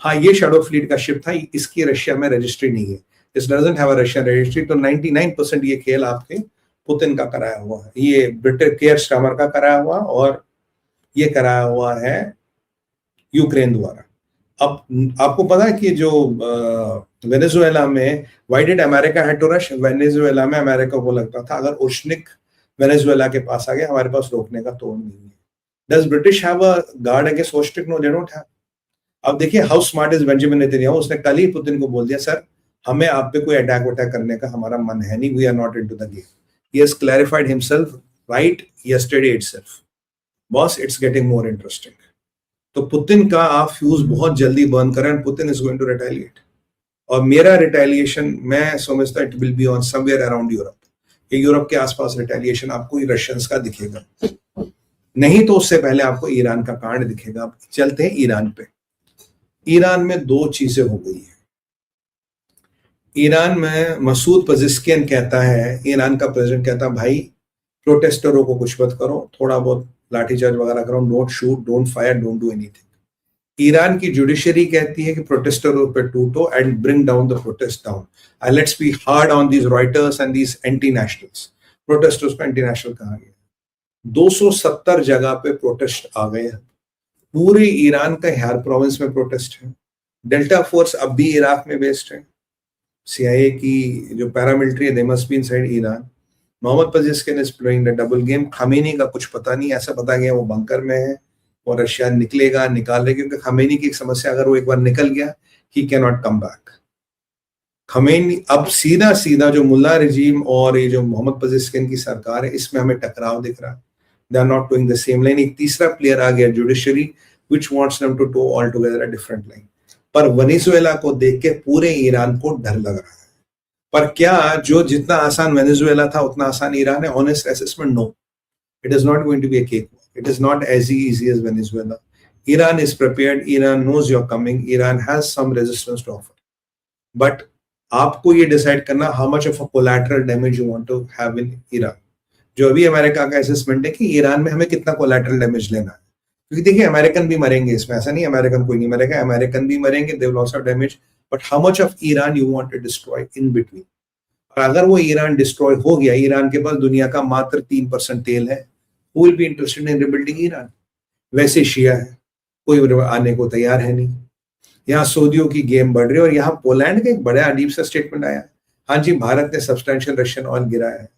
हाँ, ये shadow fleet का शिप था, इसकी रशिया में रजिस्ट्री नहीं है, this doesn't have a Russian registry. तो 99% ये खेल आपके पुतिन का कराया हुआ है, ये ब्रिटिश केयर स्टामर का कराया हुआ, और ये कराया हुआ है यूक्रेन द्वारा। अब आपको पता है कि जो वेनेजुएला में why did America had to rush, Venezuela में अमेरिका को लगता था अगर उश्निक वेनेजुएला के पास आ गया हमारे पास रोकने का तोड़ नहीं है। Does British have a guard against उश्निक? No, they don't have. अब देखिए how smart is Benjamin Netanyahu, उसने कल ही पुतिन को बोल दिया, सर हमें आप पे कोई अटैक वटैक करने का हमारा मन है नहीं, we are not into the game. He has clarified himself right yesterday itself. Boss, it's getting more interesting. तो पुतिन का आप फ्यूज बहुत जल्दी बर्न करें, Putin is going to retaliate. और मेरा रिटेलिएशन मैं समझता it will be on somewhere around Europe, Europe के आसपास रिटेलिएशन आपको रशियंस का दिखेगा, नहीं तो उससे पहले आपको ईरान का कांड दिखेगा। चलते हैं ईरान पे। ईरान में दो चीजें हो गई है। ईरान में मसूद पजिस्कियन कहता है, ईरान का प्रेसिडेंट कहता है भाई प्रोटेस्टरों को कुछ मत करो, थोड़ा बहुत लाठीचार्ज वगैरह करो, don't shoot, don't fire, don't do anything. Iran की जुडिशरी कहती है कि प्रोटेस्टरों पे टूटो and bring down the protest down, let's be hard on these rioters and these anti nationals. Protesters को एंटी नेशनल कहा गया। 270 जगह पे प्रोटेस्ट आ गए हैं। पूरे ईरान का हर प्रोविंस में प्रोटेस्ट है। डेल्टा फोर्स अब भी इराक में बेस्ड है। CIA की जो पैरामिलिट्री है, they must be inside Iran. Mohammad Pezeshkian is playing the double game. Khamenei का कुछ पता नहीं, ऐसा पता गया वो बंकर में है और रशिया निकलेगा, निकाल रहे, क्योंकि खमेनी की एक समस्या, अगर वो एक बार निकल गया he can not come back. Khamenei अब सीधा सीधा जो मुल्ला रिजीम और ये जो मोहम्मद पजिस्कियन की सरकार है, इसमें हमें टकराव दिख रहा है। They are not doing the same line. एक तीसरा प्लेयर आ गया, judiciary, which wants them to do altogether a different line। पर वेनेजुएला को देख के पूरे ईरान को डर लग रहा है। पर क्या जो जितना आसान वेनेजुएला था उतना आसान ईरान है? Honest assessment, no, it is not going to be a cake walk. It is not as easy as Venezuela. Iran is prepared, Iran knows you are coming, Iran has some resistance to offer, but आपको ये decide करना how much of a collateral damage you want to have in Iran. जो अभी America का assessment है कि Iran में हमें कितना कोलैटरल डैमेज लेना है, क्योंकि देखिए अमेरिकन भी मरेंगे इसमें, ऐसा नहीं अमेरिकन कोई नहीं मरेगा, अमेरिकन भी मरेंगे, they will also damage, but how much of Iran you want to destroy in between. और अगर वो ईरान डिस्ट्रॉय हो गया, ईरान के पास दुनिया का मात्र 3% तेल है, who will be interested in rebuilding Iran? वैसे शिया है, कोई आने को तैयार है नहीं। यहाँ सऊदियों की गेम बढ़ रही है, और यहाँ पोलैंड का एक बड़ा अजीब सा स्टेटमेंट आया, हाँ जी भारत ने सब्सटेंशियल रशियन ऑयल गिराया है।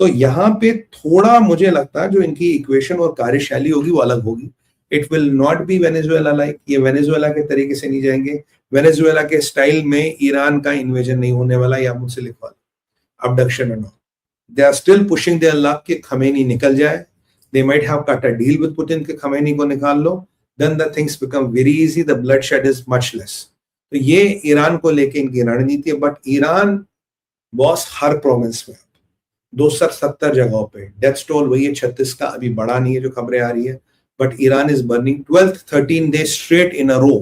तो यहाँ पे थोड़ा मुझे लगता है जो इनकी इक्वेशन और कार्यशैली होगी वो अलग होगी। It will not be Venezuela like, ये वेनेजुएला के तरीके से नहीं जाएंगे। वेनेजुएला के स्टाइल में ईरान का इन्वेजन नहीं होने वाला, या मुझसे लिखवा लो, abduction and all. They are still pushing their luck कि खमेनी निकल जाए। They might have cut a deal with Putin कि खमेनी को निकाल लो, then the things become very easy, the bloodshed is much less. तो ये ईरान को लेके इनकी रणनीति है। बट ईरान बॉस हर प्रोविंस में 270 जगहों पे डेथ टोल वही है 36 का, अभी बड़ा नहीं है जो खबरें आ रही है, but Iran is burning 12th 13 days straight in a row,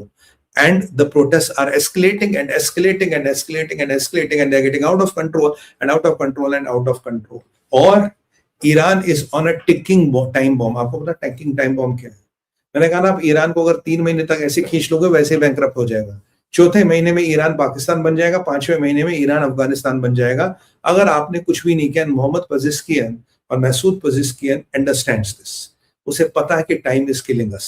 and the protests are escalating and escalating and escalating and escalating, and they're getting out of control and out of control and out of control। और Iran is on a ticking time bomb. आपको पता ticking time bomb क्या है? मैंने कहा ना, आप Iran को अगर 3 महीने तक ऐसे खींच लोगे वैसे बैंकरप्ट हो जाएगा। चौथे महीने में ईरान पाकिस्तान बन जाएगा, 5वें महीने में ईरान अफगानिस्तान बन जाएगा, अगर आपने कुछ भी नहीं किया। मोहम्मद पजिस्कियन और मसूद पजिस्कियन अंडरस्टैंड्स दिस, उसे पता है कि time is killing us.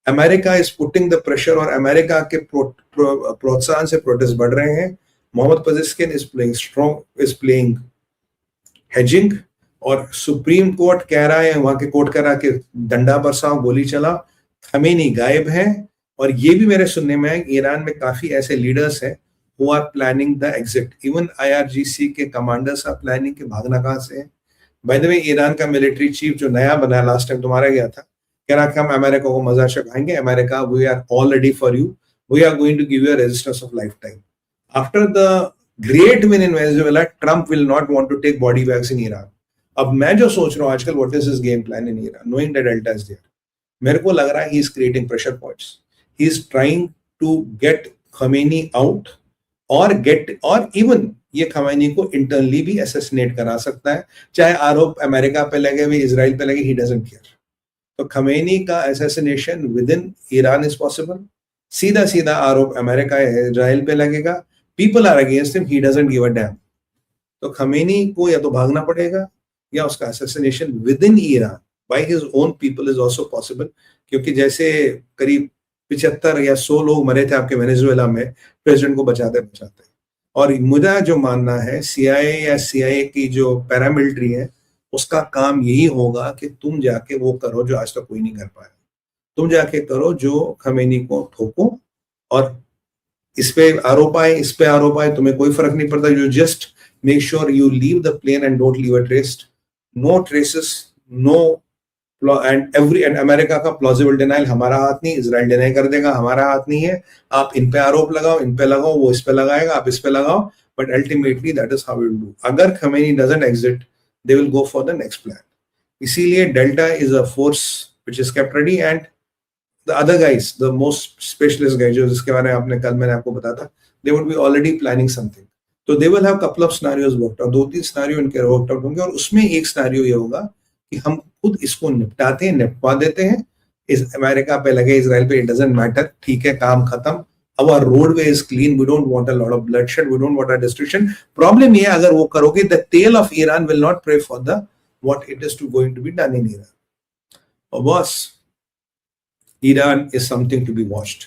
America is putting the pressure, और अमेरिका के प्रोत्साहन से प्रोटेस्ट बढ़ रहे हैं। Mohammad Pezeshkian is playing strong, is playing hedging, और सुप्रीम कोर्ट कह रहा है, वहां के कोर्ट कह रहा है कि डंडा बरसाओ, गोली चला। खमेनी गायब है, और ये भी मेरे सुनने में है ईरान में काफी ऐसे लीडर्स हैं who are planning the exit. Even IRGC के कमांडर्स आर प्लानिंग कि भागना कहां से है। बाय द वे, ईरान का मिलिट्री चीफ जो नया बना, लास्ट टाइम तुम्हारा गया था, कह रहा कि हम अमेरिका को मजा चखाएंगे, America we are all ready for you, we are going to give you a resistance of life time. After the great win in Venezuela, Trump will not want to take body bags in Iran. अब मैं जो सोच रहा हूँ आजकल, what is his game plan in Iran, knowing that Delta is there, मेरे को लग रहा है he is creating pressure points, he is trying to get Khamenei out, और इवन ये खमेनी को इंटरनली भी असैसिनेट करा सकता है, चाहे आरोप अमेरिका पे लगे हुए, इजराइल पे लगे, ही डजंट केयर। तो खमेनी का assassination within Iran is possible, सीधा सीधा आरोप अमेरिका या इजराइल पे लगेगा, people are against him, he doesn't give a damn. तो खमेनी को या तो भागना पड़ेगा या उसका assassination within Iran by his own people is also possible, क्योंकि जैसे करीब 75 या 100 लोग मरे थे आपके वेनेजुएला में प्रेसिडेंट को बचाते बचाते। और मुझे जो मानना है सीआईए या सीआईए की जो पैरामिलिट्री है उसका काम यही होगा कि तुम जाके वो करो जो आज तक कोई नहीं कर पाया, तुम जाके करो जो खमेनी को ठोको, और इस पे आरोप आए इस पे आरोप आए तुम्हें कोई फर्क नहीं पड़ता, you just make sure you leave the plane and don't leave a trace, no traces, no and America का प्लॉजिबल डिनाइल हमारा हाथ नहीं, इजराइल डिनाई कर देगा हमारा हाथ नहीं है, आप इन पे आरोप लगाओ इन पे लगाओ, वो इस पे लगाएगा आप इस पे लगाओ, but ultimately that is how will do. अगर Khamenei doesn't exit they will go for the next plan. इसीलिए Delta is a force which is kept ready, and the other guys the most specialist guys जो जिसके बारे में आपने कल मैंने आपको बताया था, they would be already planning something. तो they will have couple of scenarios worked out, 2-3 scenario इनके वर्कड आउट होंगे, और उसमें एक सिनेरियो ये होगा कि हम खुद इसको निपटाते हैं, निपटवा देते हैं, इस अमेरिका पे लगे इजराइल पे, इट डजंट मैटर, ठीक है काम खत्म, our roadway is clean, we don't want a lot of bloodshed, we don't want a destruction। problem ये अगर वो करोगे the tail of Iran will not pray for the what it is going to be done in Iran। और बस Iran is something to be watched।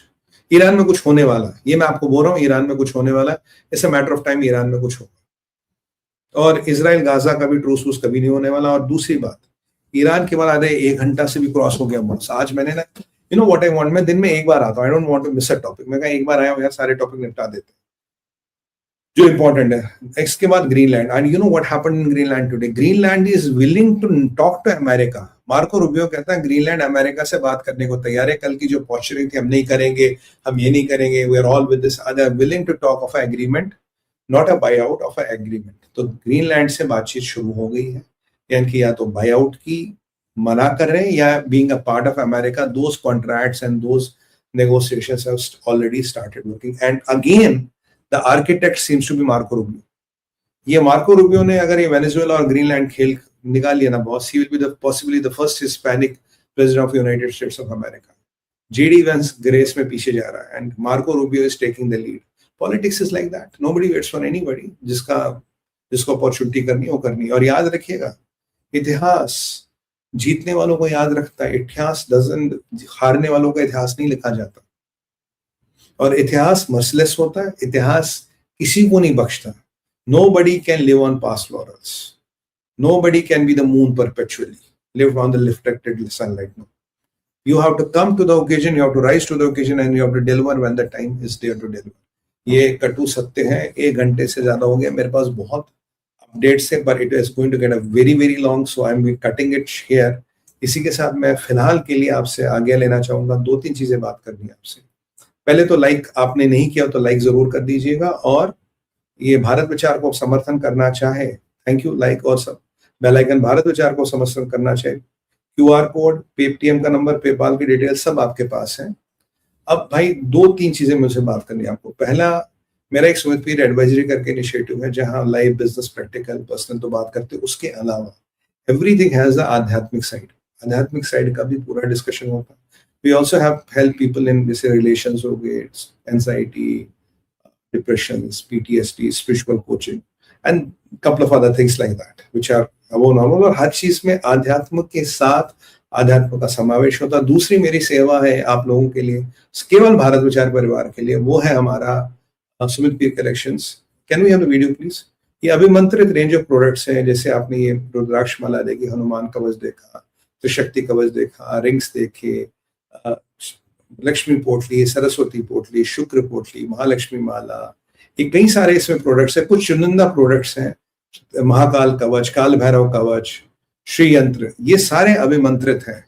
Iran में कुछ होने वाला, ये मैं आपको बोल रहा हूँ, ईरान में कुछ होने वाला है, it's a matter of time Iran में कुछ होगा। और इजराइल गाजा का भी ट्रूस वूस कभी नहीं होने वाला। और दूसरी बात, ईरान के बाद आधे 1 घंटा से भी क्रॉस हो गया बस। आज मैंने ना you know what I want, मैं दिन में एक बार आता हूँ, I don't want to miss a topic, मैं कहा एक बार आया हूँ यार सारे टॉपिक निपटा देते जो इंपॉर्टेंट है। इसके बाद Greenland, and you know what happened in Greenland today, Greenland is willing to talk to America. Marco Rubio कहता है ग्रीनलैंड अमेरिका से बात करने को तैयार है। कल की जो पॉस्चरिंग थी हम नहीं करेंगे, हम ये नहीं करेंगे, we are all with this, they are willing to talk of a agreement, not a buy out of a agreement. तो ग्रीनलैंड से बातचीत शुरू हो गई है, यानी या तो बाय आउट की मना कर रहे हैं या being a part of America, those contracts and those negotiations have already started working, and again the architect seems to be Marco Rubio। ये मार्को रूबियो ने अगर ये वेनेजुएला और ग्रीनलैंड खेल निकाल लिया ना boss, he will be the possibly the first Hispanic president of United States of America। JD Vance grace में पीछे जा रहा है and Marco Rubio is taking the lead। Politics is like that, nobody waits for anybody, जिसको opportunity करनी हो करनी। और याद रखिएगा, इतिहास जीतने वालों को याद रखता है, इतिहास डजंट, हारने वालों का इतिहास नहीं लिखा जाता। और इतिहास मर्सिलेस होता है, इतिहास किसी को नहीं बख्शता। Nobody can live on past laurels, nobody can be the moon perpetually, live on the reflected sunlight। No, you have to come to the occasion, you have to rise to the occasion, and you have to deliver when the time is there to deliver। ये कटु सत्य है। 1 घंटे से ज्यादा हो गया, मेरे पास बहुत अपडेट्स है, but it is going to get a very very long, so I'm cutting it here। इसी के साथ मैं फिलहाल के लिए आपसे आगे लेना चाहूंगा, 2-3 चीजें बात करनी है आपसे। पहले तो लाइक आपने नहीं किया तो लाइक जरूर कर दीजिएगा, और ये भारत विचार को समर्थन करना चाहे, थैंक यू, लाइक और सब बेल आइकन, भारत विचार को समर्थन करना चाहे, QR कोड, पेटीएम का नंबर, पेपाल की डिटेल सब आपके पास है। अब भाई 2-3 चीजें मुझे बात करनी है आपको। पहला, मेरा एक सुमित पीर एडवाइजरी करके इनिशिएटिव है जहां लाइव बिजनेस प्रैक्टिकल पर्सनल तो बात करते हैं, उसके अलावा एवरीथिंग हैज अ आध्यात्मिक साइड, आध्यात्मिक साइड का भी पूरा डिस्कशन होता है। We also have help people in जैसे रिलेशंस हो गए, anxiety, depressions, PTSD, spiritual coaching and couple of other things like that which are above normal. और हर चीज में आध्यात्म के साथ आध्यात्म का समावेश होता है। दूसरी मेरी सेवा है आप लोगों के लिए, केवल भारत विचार परिवार के लिए, वो है हमारा Sumit Peer collections. Can we have the video please? ये अभिमंत्रित रेंज ऑफ प्रोडक्ट्स हैं, जैसे आपने ये रुद्राक्ष माला देखी, हनुमान कवच देखा, त्रिशक्ति कवच देखा, रिंग्स देखे, लक्ष्मी पोटली, सरस्वती पोटली, शुक्र पोटली, महालक्ष्मी माला, ये कई सारे इसमें प्रोडक्ट्स हैं। कुछ चुनिंदा प्रोडक्ट्स हैं, महाकाल कवच, काल भैरव कवच, श्री यंत्र, ये सारे अभिमंत्रित हैं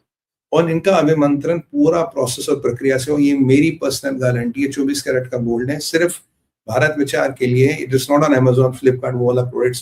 और इनका अभिमंत्रण पूरा प्रोसेस और प्रक्रिया से हो। ये मेरी पर्सनल गारंटी है, 24 कैरेट का गोल्ड है, सिर्फ भारत विचार के लिए। It is not on Amazon, Flipkart, वो वाला प्रोडक्ट्स